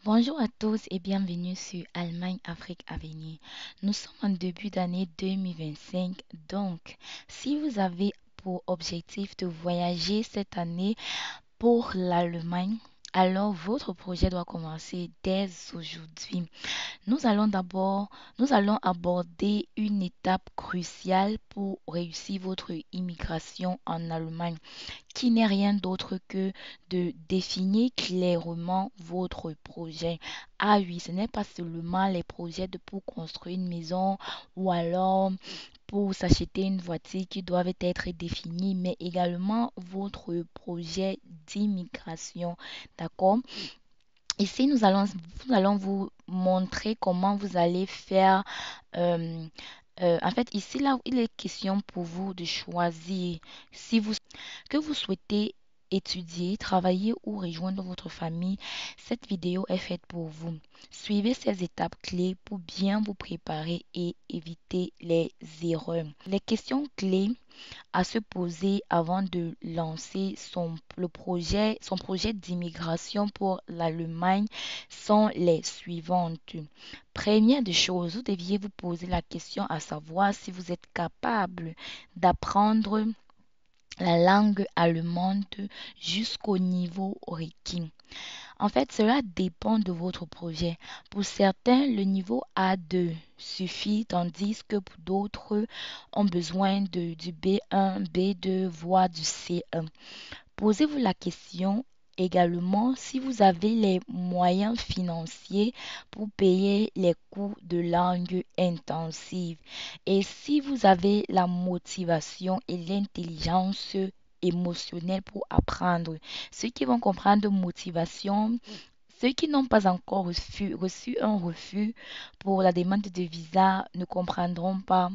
Bonjour à tous et bienvenue sur Allemagne Afrique Avenir. Nous sommes en début d'année 2025, donc si vous avez pour objectif de voyager cette année pour l'Allemagne, alors votre projet doit commencer dès aujourd'hui. Nous allons aborder une étape cruciale pour réussir votre immigration en Allemagne qui n'est rien d'autre que de définir clairement votre projet. Ah oui, ce n'est pas seulement les projets de pour construire une maison ou alors pour s'acheter une voiture qui doivent être définis, mais également votre projet d'immigration. D'accord? Ici, nous allons vous montrer comment vous allez faire. euh, En fait, ici, là, il est question pour vous de choisir si vous que vous souhaitez étudier, travailler ou rejoindre votre famille. Cette vidéo est faite pour vous. Suivez ces étapes clés pour bien vous préparer et éviter les erreurs. Les questions clés à se poser avant de lancer son projet d'immigration pour l'Allemagne sont les suivantes. Première des choses, vous deviez vous poser la question à savoir si vous êtes capable d'apprendre la langue allemande jusqu'au niveau requis. En fait, cela dépend de votre projet. Pour certains, le niveau A2 suffit, tandis que pour d'autres, ont besoin du B1, B2, voire du C1. Posez-vous la question également si vous avez les moyens financiers pour payer les cours de langue intensive et si vous avez la motivation et l'intelligence émotionnelle pour apprendre. Ceux qui vont comprendre motivation, ceux qui n'ont pas encore reçu un refus pour la demande de visa ne comprendront pas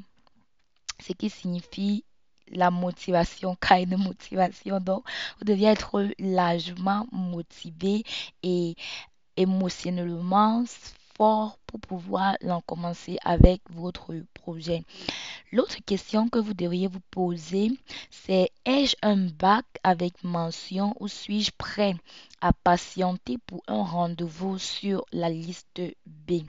ce qui signifie la motivation, car une motivation. Donc, vous devez être largement motivé et émotionnellement fort pour pouvoir en commencer avec votre projet. L'autre question que vous devriez vous poser, c'est ai-je un bac avec mention ou suis-je prêt à patienter pour un rendez-vous sur la liste B?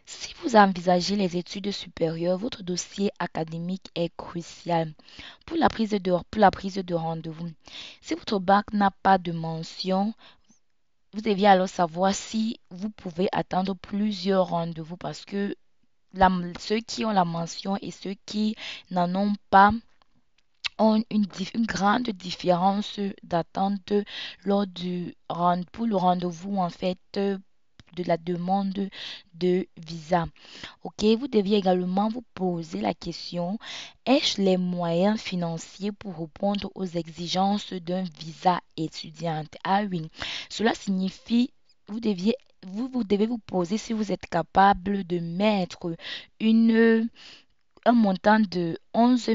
Si vous envisagez les études supérieures, votre dossier académique est crucial pour la prise de rendez-vous. Si votre bac n'a pas de mention, vous deviez alors savoir si vous pouvez attendre plusieurs rendez-vous parce que ceux qui ont la mention et ceux qui n'en ont pas ont une grande différence d'attente pour le rendez-vous en fait de la demande de visa. Ok, vous deviez également vous poser la question, ai-je les moyens financiers pour répondre aux exigences d'un visa étudiant? Ah oui, cela signifie vous deviez vous devez vous poser si vous êtes capable de mettre une un montant de 11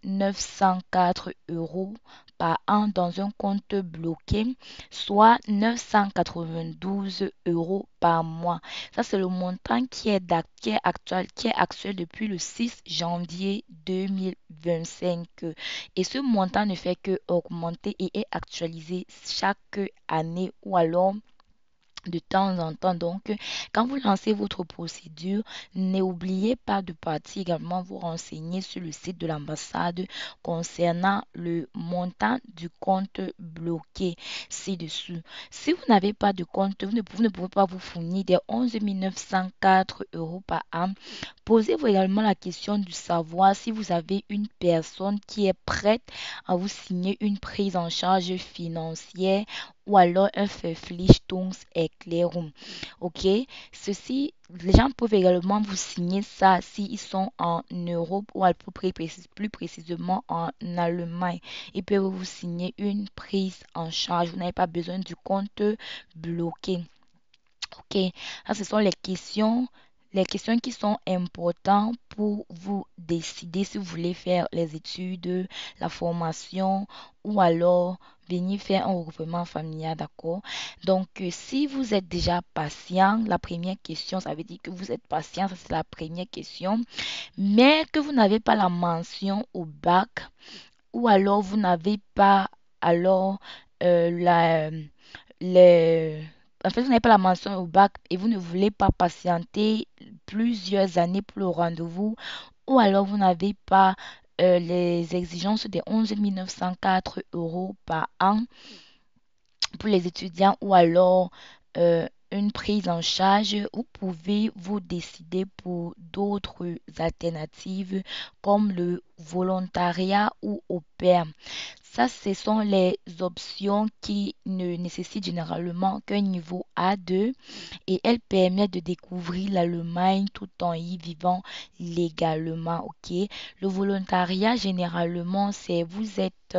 904 euros par an dans un compte bloqué, soit 992 euros par mois. Ça, c'est le montant qui est actuel depuis le 6 janvier 2025. Et ce montant ne fait que augmenter et est actualisé chaque année ou alors de temps en temps. Donc, quand vous lancez votre procédure, n'oubliez pas de partir également vous renseigner sur le site de l'ambassade concernant le montant du compte bloqué ci-dessus. Si vous n'avez pas de compte, vous ne pouvez pas vous fournir des 11 904 euros par an. Posez-vous également la question de savoir si vous avez une personne qui est prête à vous signer une prise en charge financière ou alors un Verpflichtungserklärung. Ok, les gens peuvent également vous signer ça s'ils sont en Europe ou plus précisément en Allemagne. Ils peuvent vous signer une prise en charge. Vous n'avez pas besoin du compte bloqué. Ok, ça ce sont les questions qui sont importantes pour vous décider si vous voulez faire les études, la formation ou alors venir faire un regroupement familial, d'accord? Donc, si vous êtes déjà patient, la première question, ça veut dire que vous êtes patient, ça c'est la première question, mais que vous n'avez pas la mention au bac ou alors vous n'avez pas alors la, les en fait, vous n'avez pas la mention au bac et vous ne voulez pas patienter plusieurs années pour le rendez-vous, ou alors vous n'avez pas les exigences des 11 904 euros par an pour les étudiants, ou alors une prise en charge, vous pouvez vous décider pour d'autres alternatives comme le volontariat ou au pair. Ça, ce sont les options qui ne nécessitent généralement qu'un niveau A2 et elles permettent de découvrir l'Allemagne tout en y vivant légalement. Ok, le volontariat, généralement, c'est vous êtes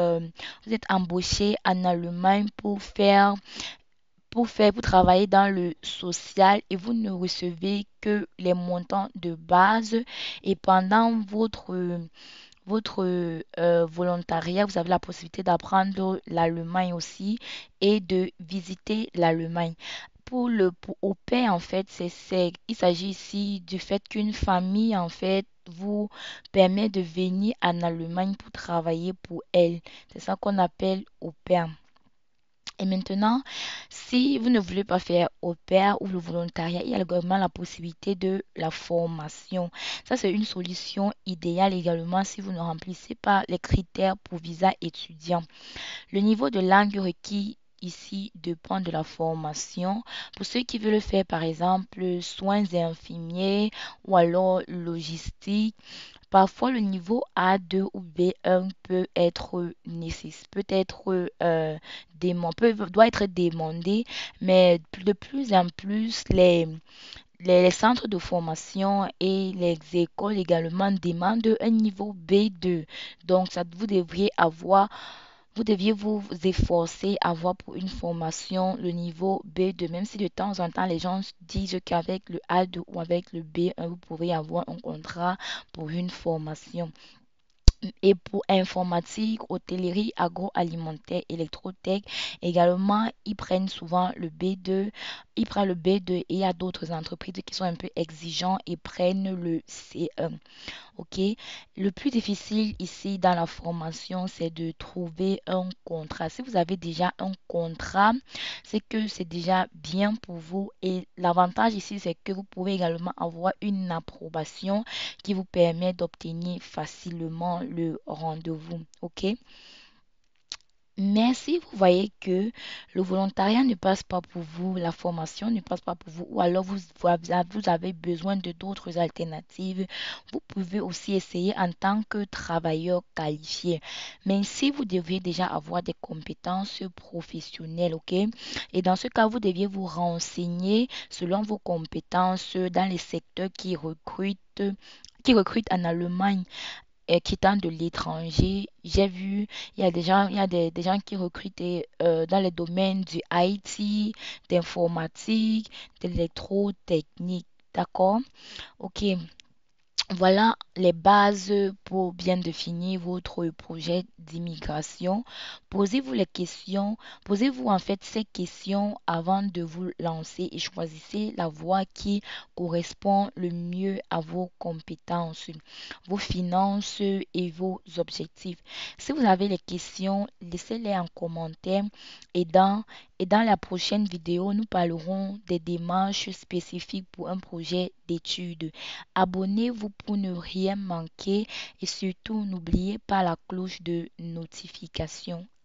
embauché en Allemagne pour travailler dans le social et vous ne recevez que les montants de base. Et pendant votre volontariat, vous avez la possibilité d'apprendre l'Allemagne aussi et de visiter l'Allemagne. Pour au pair, en fait, il s'agit ici du fait qu'une famille, en fait, vous permet de venir en Allemagne pour travailler pour elle. C'est ça qu'on appelle au pair. Et maintenant, si vous ne voulez pas faire au pair ou le volontariat, il y a également la possibilité de la formation. Ça, c'est une solution idéale également si vous ne remplissez pas les critères pour visa étudiant. Le niveau de langue requis ici dépend de la formation. Pour ceux qui veulent faire, par exemple, soins infirmiers ou alors logistique, parfois, le niveau A2 ou B1 peut être doit être demandé, mais de plus en plus, les centres de formation et les écoles également demandent un niveau B2. Donc, vous deviez vous efforcer à avoir pour une formation le niveau B2, même si de temps en temps les gens disent qu'avec le A2 ou avec le B1, vous pouvez avoir un contrat pour une formation. Et pour informatique, hôtellerie, agroalimentaire, électrotech, également, ils prennent souvent le B2. Ils prennent le B2 et il y a d'autres entreprises qui sont un peu exigeants et prennent le C1. Ok, le plus difficile ici dans la formation, c'est de trouver un contrat. Si vous avez déjà un contrat, c'est que c'est déjà bien pour vous. Et l'avantage ici, c'est que vous pouvez également avoir une approbation qui vous permet d'obtenir facilement le rendez-vous. Ok. Mais si vous voyez que le volontariat ne passe pas pour vous, la formation ne passe pas pour vous, ou alors vous avez besoin de d'autres alternatives, vous pouvez aussi essayer en tant que travailleur qualifié. Mais si vous deviez déjà avoir des compétences professionnelles, ok? Et dans ce cas, vous deviez vous renseigner selon vos compétences dans les secteurs qui recrutent en Allemagne quittant de l'étranger. J'ai vu, il y a des gens qui recrutent dans les domaines du IT, d'informatique, d'électrotechnique. D'accord? Ok. Voilà les bases pour bien définir votre projet d'immigration. Posez-vous les questions, posez-vous en fait ces questions avant de vous lancer et choisissez la voie qui correspond le mieux à vos compétences, vos finances et vos objectifs. Si vous avez les questions, laissez-les en commentaire et dans la prochaine vidéo, nous parlerons des démarches spécifiques pour un projet d'études. Abonnez-vous pour ne rien manquer et surtout n'oubliez pas la cloche de notification.